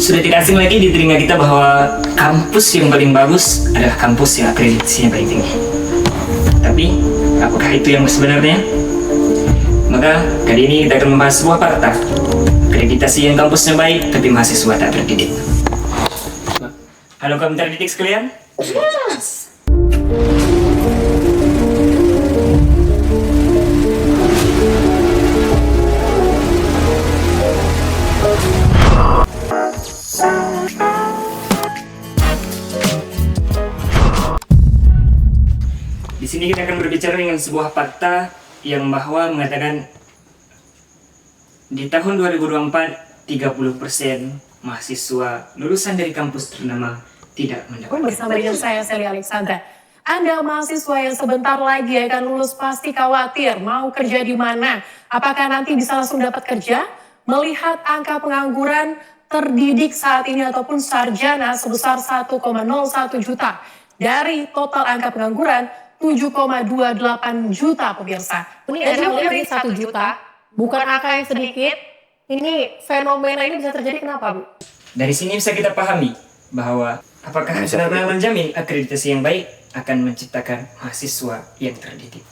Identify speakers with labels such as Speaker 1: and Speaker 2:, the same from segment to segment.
Speaker 1: sudah tidak asing lagi di telinga kita bahwa kampus yang paling bagus adalah kampus yang akreditasinya paling tinggi. Tapi, apakah itu yang sebenarnya? Maka, kali ini kita akan membahas sebuah fakta. Akreditasi yang kampusnya baik, tapi mahasiswa tak terdidik. Halo kaum terdidik sekalian. Yes. Di sini kita akan berbicara dengan sebuah fakta yang bahwa mengatakan di tahun 2024 30% mahasiswa lulusan dari kampus ternama tidak mendapatkan.
Speaker 2: Bersama dengan saya Sally Alexandra. Anda mahasiswa yang sebentar lagi akan lulus pasti khawatir mau kerja di mana? Apakah nanti bisa langsung dapat kerja? Melihat angka pengangguran terdidik saat ini ataupun sarjana sebesar 1,01 juta. Dari total angka pengangguran 7,28 juta pemirsa.
Speaker 3: Ini ada lebih 1 juta, bukan angka yang sedikit. Ini fenomena ini bisa terjadi kenapa, Bu?
Speaker 1: Dari sini bisa kita pahami bahwa apakah benar-benar menjamin akreditasi yang baik akan menciptakan mahasiswa yang terdidik.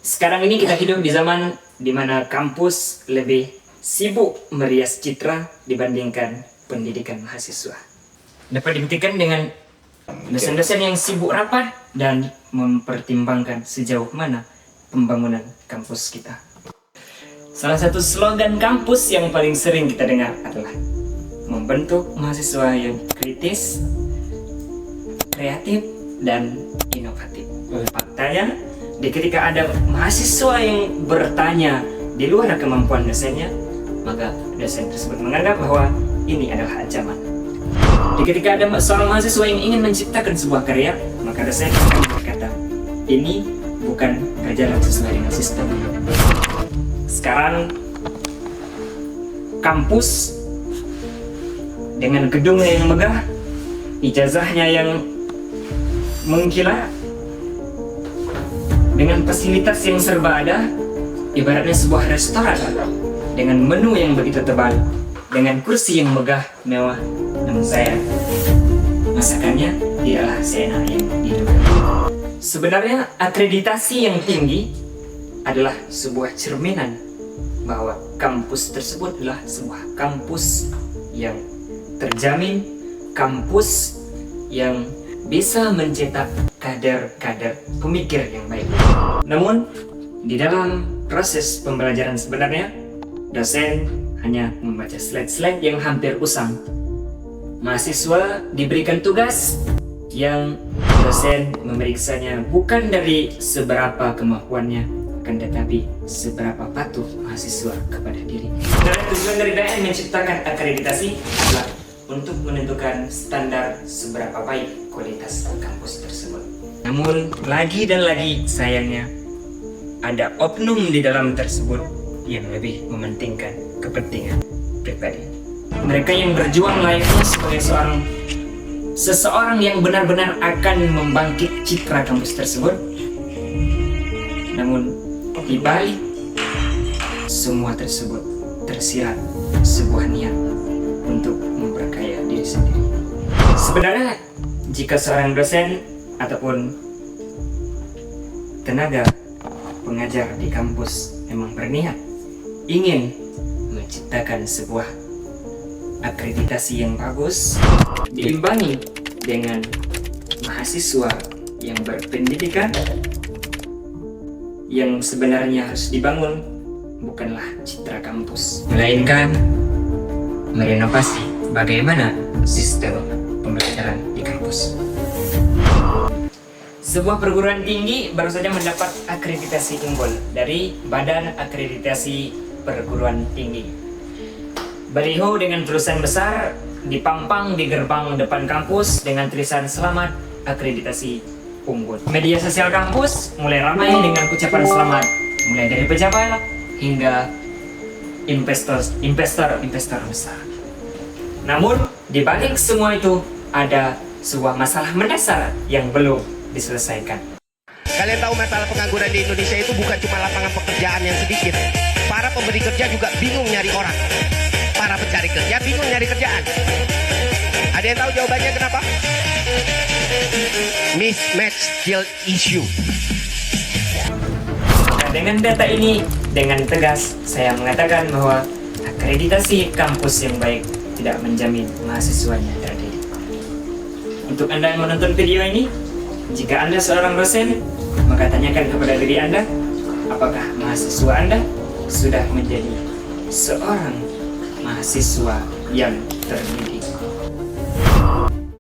Speaker 1: Sekarang ini kita hidup di zaman di mana kampus lebih sibuk merias citra dibandingkan pendidikan mahasiswa. Dapat dibuktikan dengan dosen-dosen yang sibuk rapat dan mempertimbangkan sejauh mana pembangunan kampus kita. Salah satu slogan kampus yang paling sering kita dengar adalah membentuk mahasiswa yang kritis, kreatif, dan inovatif. Faktanya, ketika ada mahasiswa yang bertanya di luar kemampuan dosennya, maka dosen tersebut menganggap bahwa ini adalah ancaman. Ketika ada seorang mahasiswa yang ingin menciptakan sebuah karya, maka dosen akan berkata, ini bukan berjalan sesuai dengan sistem. Sekarang, kampus dengan gedungnya yang megah, ijazahnya yang mengkilat, dengan fasilitas yang serba ada, ibaratnya sebuah restoran dengan menu yang begitu tebal, dengan kursi yang megah, mewah. Namun sayang, masakannya tidaklah seenak yang diduga. Sebenarnya akreditasi yang tinggi adalah sebuah cerminan bahwa kampus tersebut adalah sebuah kampus yang terjamin, kampus yang bisa mencetak kader-kader pemikir yang baik. Namun, di dalam proses pembelajaran sebenarnya, dosen hanya membaca slide-slide yang hampir usang. Mahasiswa diberikan tugas yang dosen memeriksanya bukan dari seberapa kemampuannya, akan tetapi seberapa patuh mahasiswa kepada diri. Dan tujuan dari BN menciptakan akreditasi adalah untuk menentukan standar seberapa baik kualitas kampus tersebut. Namun lagi dan lagi sayangnya ada oknum di dalam tersebut yang lebih mementingkan kepentingan pribadi. Mereka yang berjuang layaknya sebagai seseorang yang benar-benar akan membangkit citra kampus tersebut. Namun di balik semua tersebut tersirat sebuah niat untuk memperkaya diri sendiri. Sebenarnya jika seorang dosen ataupun tenaga pengajar di kampus memang berniat ingin menciptakan sebuah akreditasi yang bagus, diimbangi dengan mahasiswa yang berpendidikan, yang sebenarnya harus dibangun bukanlah citra kampus, melainkan merenovasi bagaimana sistem pembelajaran di kampus. Sebuah perguruan tinggi baru saja mendapat akreditasi unggul dari Badan Akreditasi Perguruan Tinggi. Baliho dengan tulisan besar dipampang di gerbang depan kampus dengan tulisan selamat akreditasi unggul. Media sosial kampus mulai ramai dengan ucapan selamat, mulai dari pejabat hingga investor besar. Namun di balik semua itu ada sebuah masalah mendasar yang belum diselesaikan.
Speaker 4: Kalian tahu masalah pengangguran di Indonesia itu bukan cuma lapangan pekerjaan yang sedikit. Para pemberi kerja juga bingung nyari orang. Para pencari kerja, bingung nyari kerjaan. Ada yang tahu jawabannya kenapa? Mismatch skill issue.
Speaker 1: Nah, dengan data ini, dengan tegas saya mengatakan bahwa akreditasi kampus yang baik tidak menjamin mahasiswanya terdidik. Untuk Anda yang menonton video ini, jika Anda seorang dosen, maka tanyakan kepada diri Anda, apakah mahasiswa Anda sudah menjadi seorang mahasiswa yang terdidik.